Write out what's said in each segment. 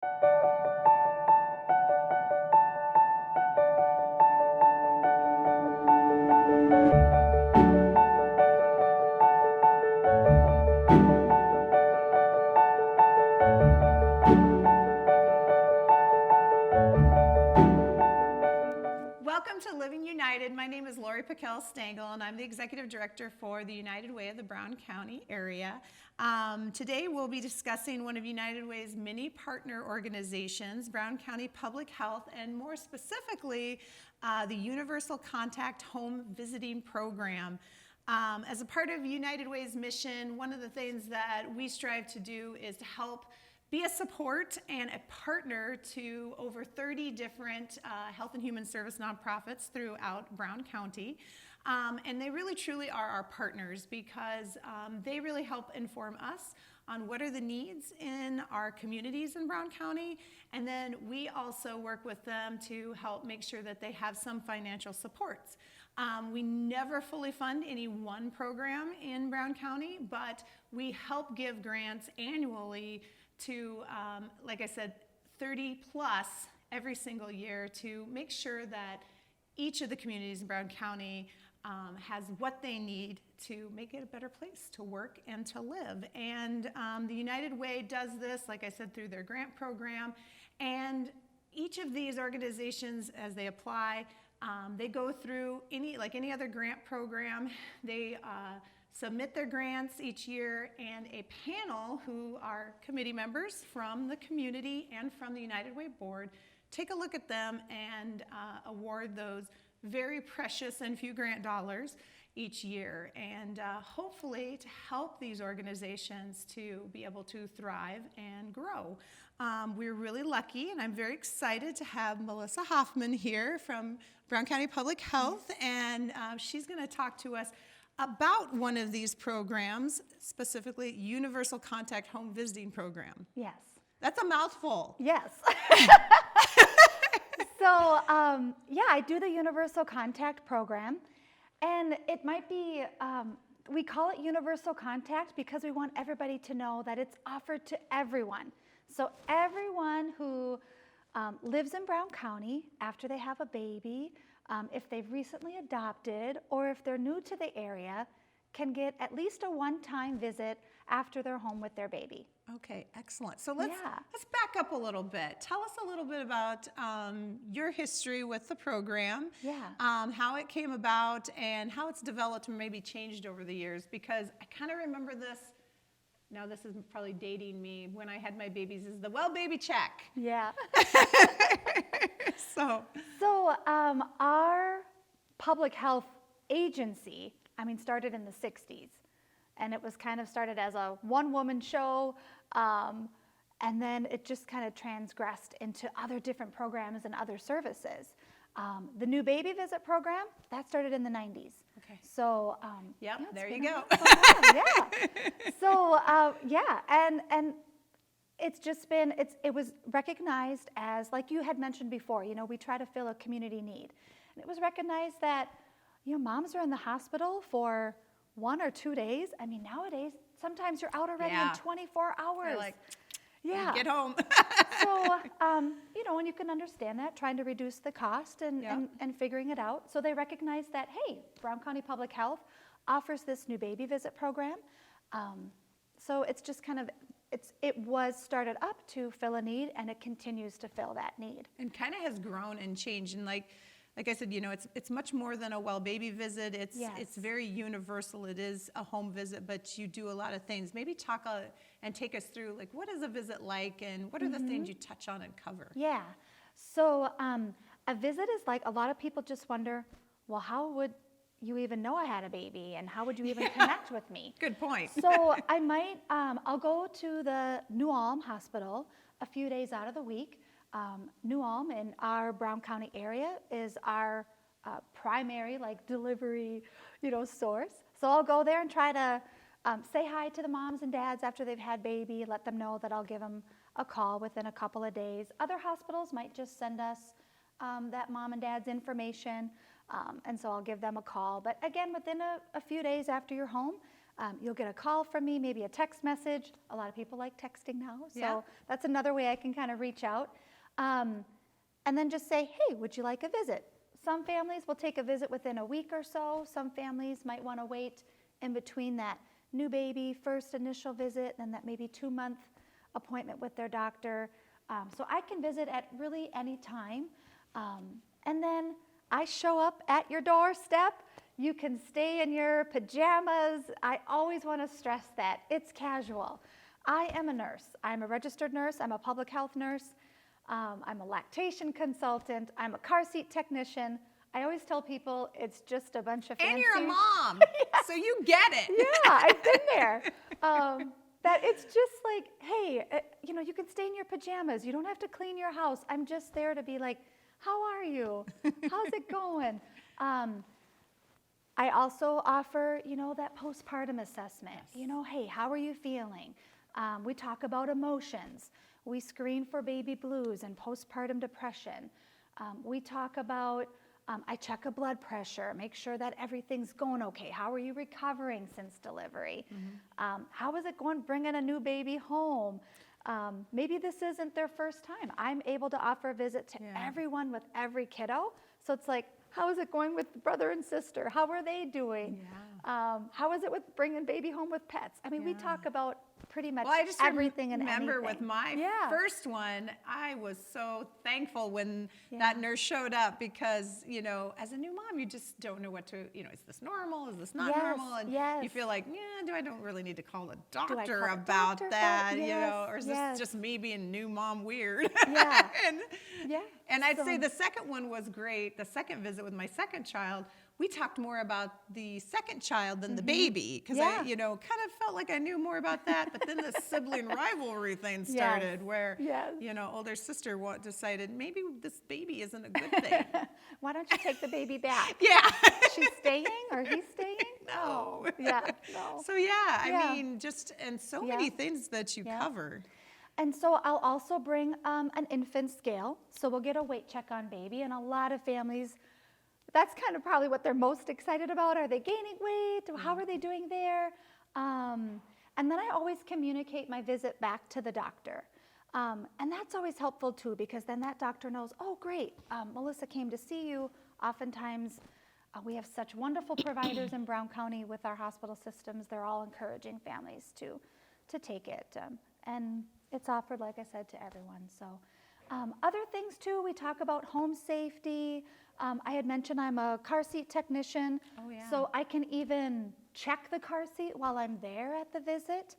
Welcome to Living United. My name is Lori Piquel Stengel, and I'm the Executive Director for the United Way of the Brown County area. Today we'll be discussing one of United Way's many partner organizations, Brown County Public Health, and more specifically, the Universal Contact Home Visiting Program. As a part of United Way's mission, one of the things that we strive to do is to help be a support and a partner to over 30 different health and human service nonprofits throughout Brown County. And they really truly are our partners because they really help inform us on what are the needs in our communities in Brown County. And then we also work with them to help make sure that they have some financial supports. We never fully fund any one program in Brown County, but we help give grants annually to, like I said, 30 plus every single year to make sure that each of the communities in Brown County has what they need to make it a better place to work and to live. And the United Way does this, like I said, through their grant program. And each of these organizations, as they apply, they go through like any other grant program. They submit their grants each year, and a panel who are committee members from the community and from the United Way board take a look at them and award those very precious and few grant dollars each year, and hopefully to help these organizations to be able to thrive and grow. We're really lucky, and I'm very excited to have Melissa Hoffman here from Brown County Public Health, and she's going to talk to us about one of these programs, specifically Universal Contact Home Visiting Program. Yes. That's a mouthful. Yes. So, yeah, I do the Universal Contact Program, and it might be, we call it Universal Contact because we want everybody to know that it's offered to everyone. So everyone who lives in Brown County after they have a baby, if they've recently adopted, or if they're new to the area, can get at least a one-time visit after they're home with their baby. Okay, excellent. So let's back up a little bit. Tell us a little bit about your history with the program, how it came about, and how it's developed and maybe changed over the years, because I kind of remember this. Now this is probably dating me. When I had my babies, is the well baby check. Yeah. So our public health agency, started in the 60s. And it was kind of started as a one-woman show. And then it just kind of transgressed into other different programs and other services. The new baby visit program, that started in the 90s. Okay. So, there you go. So, and it's just been, it was recognized as, like you had mentioned before, we try to fill a community need. And it was recognized that, moms are in the hospital for 1 or 2 days. Nowadays, sometimes you're out already in 24 hours. You're like, get home. So, and you can understand that, trying to reduce the cost and figuring it out. So they recognize that, hey, Brown County Public Health offers this new baby visit program. So it's just kind of, it was started up to fill a need, and it continues to fill that need. And kind of has grown and changed. And like I said, it's much more than a well baby visit. It's very universal. It is a home visit, but you do a lot of things. Maybe talk and take us through, like, what is a visit like, and what are the things you touch on and cover? Yeah. So a visit is like, a lot of people just wonder, well, how would you even know I had a baby, and how would you even connect with me? Good point. So I might, I'll go to the New Ulm Hospital a few days out of the week. New Ulm in our Brown County area is our primary delivery, source. So I'll go there and try to say hi to the moms and dads after they've had baby, let them know that I'll give them a call within a couple of days. Other hospitals might just send us that mom and dad's information, and so I'll give them a call. But again, within a few days after you're home, You'll get a call from me, maybe a text message. A lot of people like texting now, so Yeah. that's another way I can kind of reach out. And then just say, hey, would you like a visit? Some families will take a visit within a week or so. Some families might want to wait in between that new baby first initial visit and that maybe 2-month appointment with their doctor. So I can visit at really any time. And then I show up at your doorstep. You can stay in your pajamas. I always want to stress that. It's casual. I am a nurse. I'm a registered nurse. I'm a public health nurse. I'm a lactation consultant. I'm a car seat technician. I always tell people it's just a bunch of fancy... And you're a mom, so you get it. Yeah, I've been there. That it's just like, hey, you can stay in your pajamas. You don't have to clean your house. I'm just there to be like, how are you? How's it going? I also offer, that postpartum assessment. Yes. Hey, how are you feeling? We talk about emotions. We screen for baby blues and postpartum depression. We talk about, I check a blood pressure, make sure that everything's going okay. How are you recovering since delivery? How is it going bringing a new baby home? Maybe this isn't their first time. I'm able to offer a visit to everyone with every kiddo. So it's like, how is it going with brother and sister? How are they doing? Yeah. How is it with bringing baby home with pets? I mean, we talk about pretty much Well, I just everything and anything. remember with my first one, I was so thankful when that nurse showed up because, as a new mom, you just don't know what to, is this normal? Is this not normal? And you feel like, I don't really need to call a doctor about that, or is this just me being new mom weird? Yeah. And I'd say the second one was great. The second visit with my second child, we talked more about the second child than the baby because I, kind of felt like I knew more about that. But then the sibling rivalry thing started where, older sister decided maybe this baby isn't a good thing. Why don't you take the baby back? Yeah. She's staying or he's staying? No. No. So I mean, and so many things that you cover. And so I'll also bring an infant scale. So we'll get a weight check on baby. And a lot of families, that's kind of probably what they're most excited about. Are they gaining weight? How are they doing there? And then I always communicate my visit back to the doctor. And that's always helpful too, because then that doctor knows, oh, great, Melissa came to see you. Oftentimes, we have such wonderful providers in Brown County with our hospital systems. They're all encouraging families to take it. And it's offered, like I said, to everyone. So other things too, we talk about home safety. I had mentioned I'm a car seat technician. Oh, yeah. So I can even check the car seat while I'm there at the visit.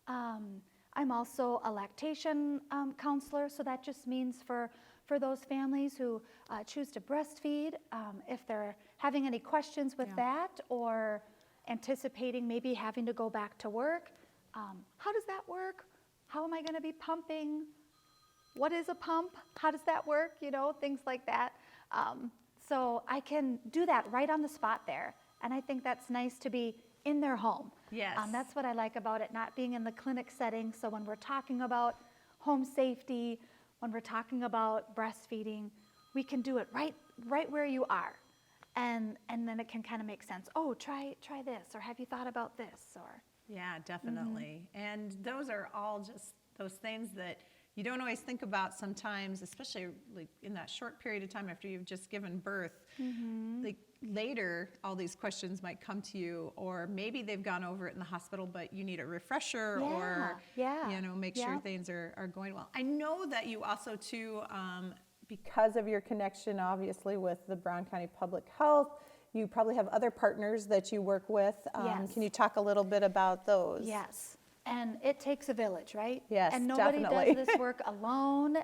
I'm also a lactation counselor, so that just means for those families who choose to breastfeed, if they're having any questions with that or anticipating maybe having to go back to work, how does that work? How am I going to be pumping? What is a pump? How does that work? Things like that. So I can do that right on the spot there. And I think that's nice to be in their home. Yes. That's what I like about it, not being in the clinic setting. So when we're talking about home safety, when we're talking about breastfeeding, we can do it right where you are. And then it can kind of make sense. Oh, try this, or have you thought about this? Or yeah, definitely. And those are all just those things that you don't always think about sometimes, especially like in that short period of time after you've just given birth. Like later, all these questions might come to you, or maybe they've gone over it in the hospital, but you need a refresher or, make sure things are going well. I know that you also too, because of your connection, obviously, with the Brown County Public Health, you probably have other partners that you work with. Can you talk a little bit about those? Yes. And it takes a village, right? Yes, and nobody definitely. does this work alone.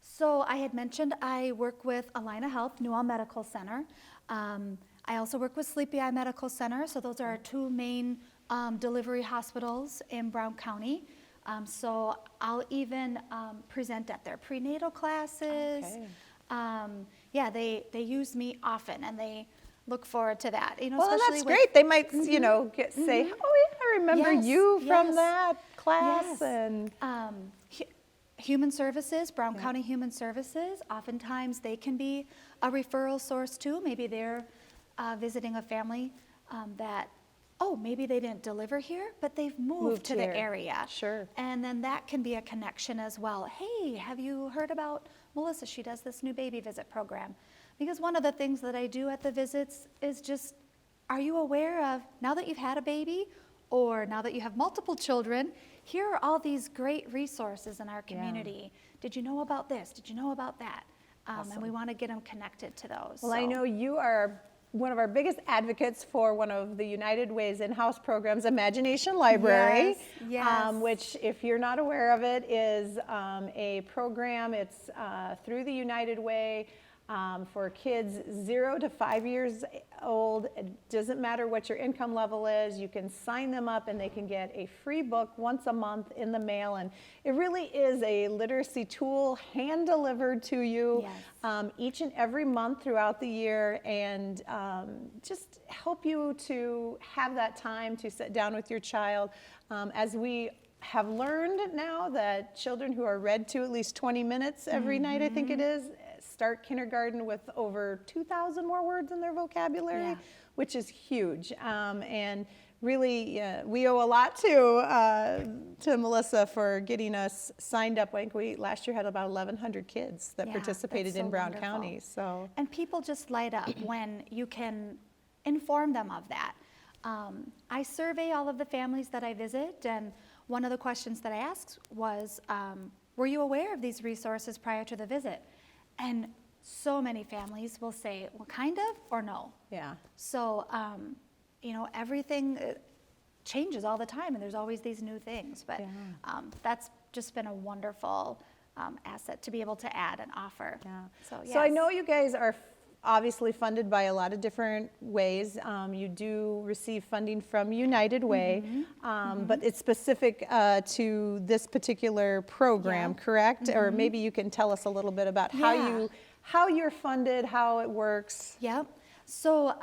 So I had mentioned I work with Allina Health, New Ulm Medical Center. I also work with Sleepy Eye Medical Center. So those are our two main delivery hospitals in Brown County. So I'll even present at their prenatal classes. Okay. They use me often, and they look forward to that. Well, especially that's great. They might, say, oh yeah, I remember you from that class. Yes. And Human Services, Brown County Human Services, oftentimes they can be a referral source too. Maybe they're visiting a family that oh, maybe they didn't deliver here, but they've moved to here. the area. Sure. And then that can be a connection as well. Hey, have you heard about Melissa? She does this new baby visit program. Because one of the things that I do at the visits is just, are you aware of, now that you've had a baby or now that you have multiple children, here are all these great resources in our community. Did you know about this? Did you know about that? And we want to get them connected to those. Well, I know you are one of our biggest advocates for one of the United Way's in-house programs, Imagination Library, Yes. which, if you're not aware of it, is a program. It's through the United Way for kids 0 to 5 years old. It doesn't matter what your income level is. You can sign them up and they can get a free book once a month in the mail. And it really is a literacy tool hand-delivered to you each and every month throughout the year, and just help you to have that time to sit down with your child. As we have learned now that children who are read to at least 20 minutes every night, I think it is, start kindergarten with over 2,000 more words in their vocabulary, which is huge. And really, we owe a lot to Melissa for getting us signed up. I think we last year had about 1,100 kids that participated in Brown County. So, and people just light up when you can inform them of that. I survey all of the families that I visit, and one of the questions that I asked was, were you aware of these resources prior to the visit? And so many families will say, well, kind of, or no. yeah. So, you know, everything changes all the time, and there's always these new things. But that's just been a wonderful asset to be able to add and offer. Yeah. So, So I know you guys are obviously funded by a lot of different ways. You do receive funding from United Way, but it's specific to this particular program, correct? Or maybe you can tell us a little bit about how you're funded, how it works. Yep. So,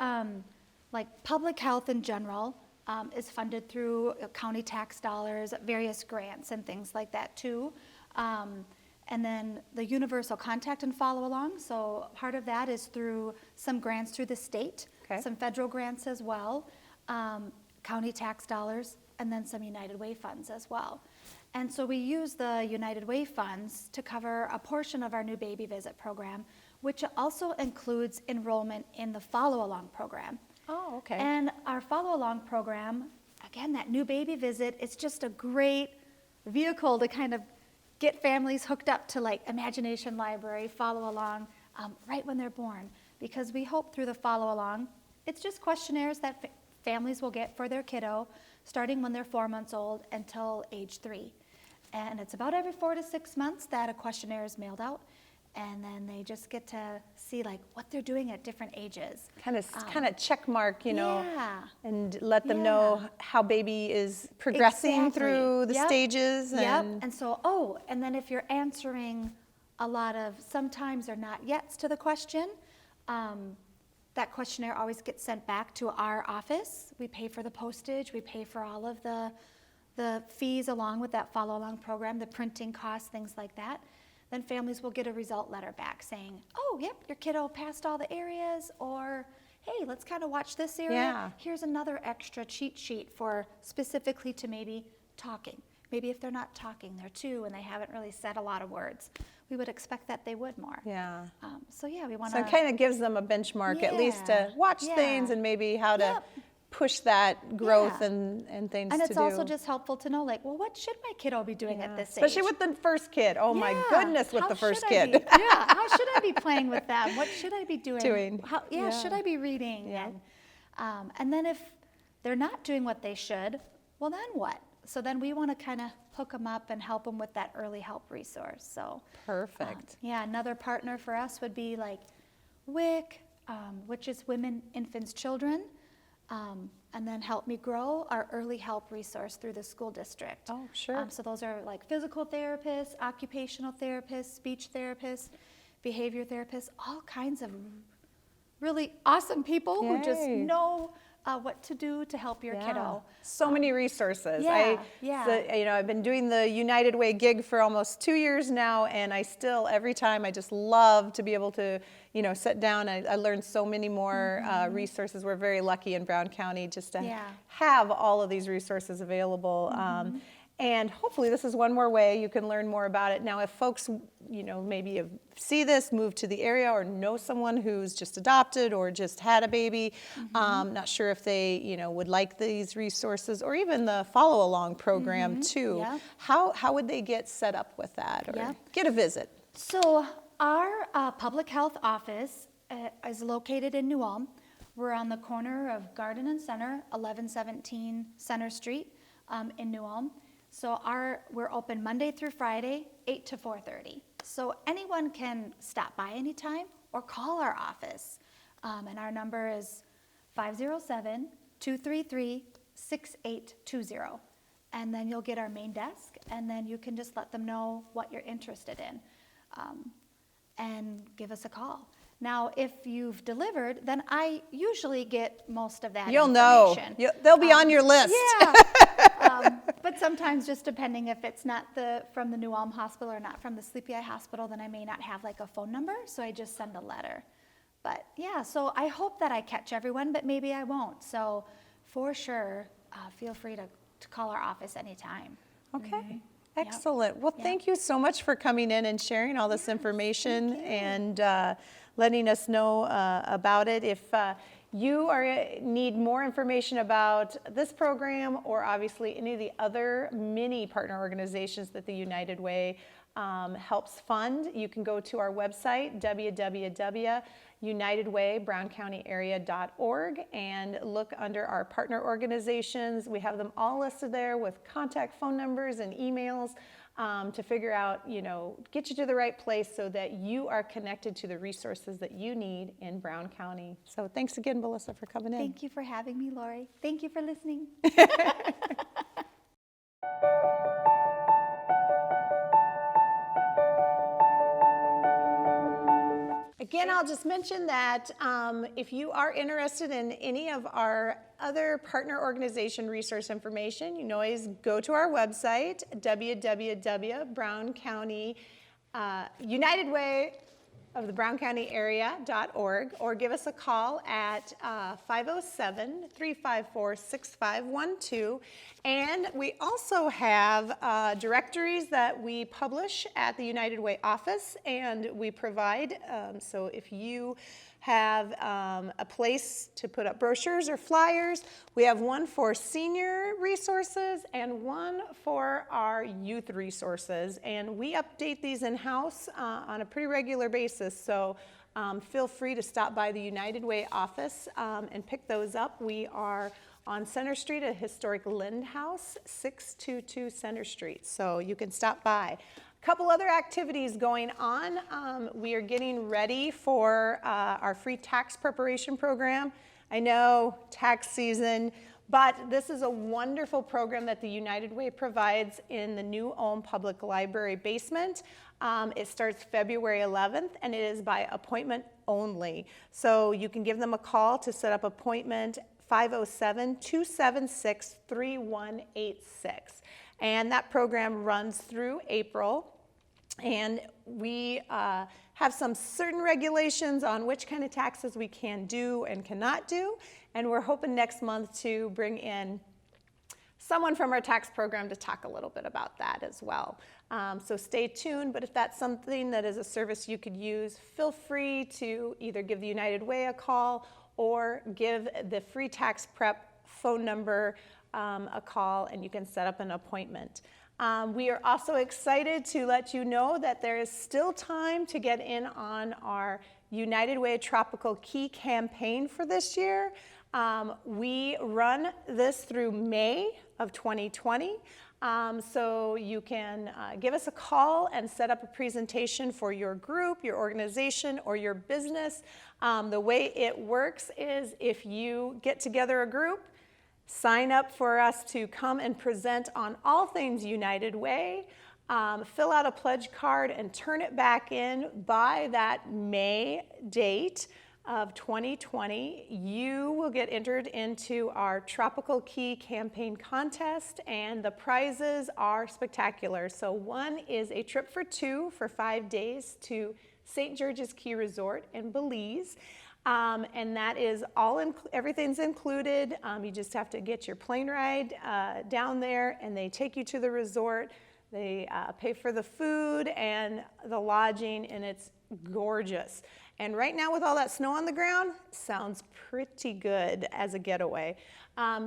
like public health in general is funded through county tax dollars, various grants and things like that too. And then the universal contact and follow along. So part of that is through some grants through the state, some federal grants as well, county tax dollars, and then some United Way funds as well. And so we use the United Way funds to cover a portion of our new baby visit program, which also includes enrollment in the follow along program. Oh, okay. And our follow along program, again, that new baby visit, it's just a great vehicle to kind of get families hooked up to like Imagination Library, follow along, right when they're born. Because we hope through the follow along, it's just questionnaires that families will get for their kiddo, starting when they're 4 months old until age 3. And it's about every 4 to 6 months that a questionnaire is mailed out. And then they just get to see like what they're doing at different ages. Kind of check mark, you know, Yeah. and let them know how baby is progressing Exactly. through the Yep. stages. And And so, and then if you're answering a lot of sometimes or not yets to the question, that questionnaire always gets sent back to our office. We pay for the postage, we pay for all of the fees along with that follow along program, the printing costs, things like that. Then families will get a result letter back saying, oh, yep, your kiddo passed all the areas, or hey, let's kind of watch this area. Yeah. Here's another extra cheat sheet for specifically to maybe talking. Maybe if they're not talking, they're 2 and they haven't really said a lot of words. We would expect that they would more. yeah. So yeah, we want So to. it kind of gives them a benchmark at least to watch things and maybe how to push that growth and things And to it's do. also just helpful to know, like, well, what should my kiddo be doing at this Especially age? with the first kid. Oh my goodness, with How the first should I kid. be- how should I be playing with them? What should I be doing? Should I be reading? Yeah. And then if they're not doing what they should, well, then what? So then we want to kind of hook them up and help them with that early help resource. So Perfect. another partner for us would be like WIC, which is Women, Infants, Children. And then Help Me Grow, our early help resource through the school district. Oh, sure. So those are like physical therapists, occupational therapists, speech therapists, behavior therapists, all kinds of really awesome people who just Yay. know what to do to help your kiddo. So many resources. Yeah. I've been doing the United Way gig for almost 2 years now, and I still, every time, I just love to be able to, sit down. I learned so many more resources. We're very lucky in Brown County just to have all of these resources available. And hopefully this is one more way you can learn more about it. Now, if folks, maybe see this, move to the area, or know someone who's just adopted or just had a baby, not sure if they, would like these resources, or even the follow-along program too. Yeah. How would they get set up with that, or get a visit? So our public health office is located in New Ulm. We're on the corner of Garden and Center, 1117 Center Street in New Ulm. So we're open Monday through Friday, 8 to 4:30. So anyone can stop by anytime or call our office. And our number is 507-233-6820. And then you'll get our main desk, and then you can just let them know what you're interested in and give us a call. Now, if you've delivered, then I usually get most of that information. They'll be on your list. Yeah. But sometimes, just depending if it's not from the New Ulm Hospital or not from the Sleepy Eye Hospital, then I may not have like a phone number, so I just send a letter. But yeah, so I hope that I catch everyone, but maybe I won't. So for sure, feel free to call our office anytime. Okay. Excellent. Well, thank you so much for coming in and sharing all this information and letting us know about it. If you need more information about this program, or obviously any of the other many partner organizations that the United Way helps fund, you can go to our website, www.unitedwaybrowncountyarea.org, and look under our partner organizations. We have them all listed there with contact phone numbers and emails to figure out, get you to the right place so that you are connected to the resources that you need in Brown County. So thanks again, Melissa, for coming in. Thank you for having me, Lori. Thank you for listening. Again, I'll just mention that if you are interested in any of our other partner organization resource information, you can always go to our website, www.browncounty, United Way of the Brown County Area.org, or give us a call at 507-354-6512. And we also have directories that we publish at the United Way office, and we provide, so if you have a place to put up brochures or flyers, we have one for senior resources and one for our youth resources, and we update these in-house on a pretty regular basis. So feel free to stop by the United Way office and pick those up. We are on Center Street at historic Lind House, 622 Center Street, so you can stop by. Couple other activities going on. We are getting ready for our free tax preparation program. I know, tax season, but this is a wonderful program that the United Way provides in the New Ulm Public Library basement. It starts February 11th, and it is by appointment only. So you can give them a call to set up appointment, 507-276-3186. And that program runs through April. And we have some certain regulations on which kind of taxes we can do and cannot do. And we're hoping next month to bring in someone from our tax program to talk a little bit about that as well. So stay tuned, but if that's something that is a service you could use, feel free to either give the United Way a call or give the free tax prep phone number a call, and you can set up an appointment. We are also excited to let you know that there is still time to get in on our United Way Tropical Key campaign for this year. We run this through May of 2020. So you can give us a call and set up a presentation for your group, your organization, or your business. The way it works is if you get together a group, sign up for us to come and present on all things United Way, fill out a pledge card and turn it back in by that May date. of 2020, you will get entered into our Tropical Key Campaign Contest, and the prizes are spectacular. So one is a trip for two for 5 days to St. George's Key Resort in Belize. And that is everything's included. You just have to get your plane ride down there, and they take you to the resort. They pay for the food and the lodging, and it's gorgeous. And right now with all that snow on the ground, sounds pretty good as a getaway.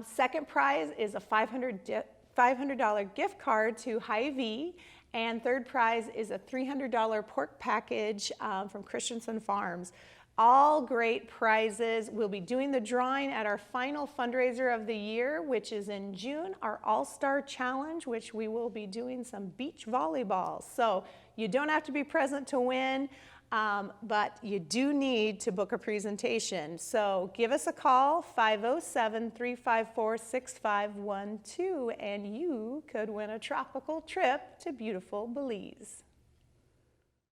Second prize is a $500 gift card to Hy-Vee. And third prize is a $300 pork package from Christensen Farms. All great prizes. We'll be doing the drawing at our final fundraiser of the year, which is in June, our All-Star Challenge, which we will be doing some beach volleyball. So you don't have to be present to win, but you do need to book a presentation. So give us a call, 507-354-6512, and you could win a tropical trip to beautiful Belize.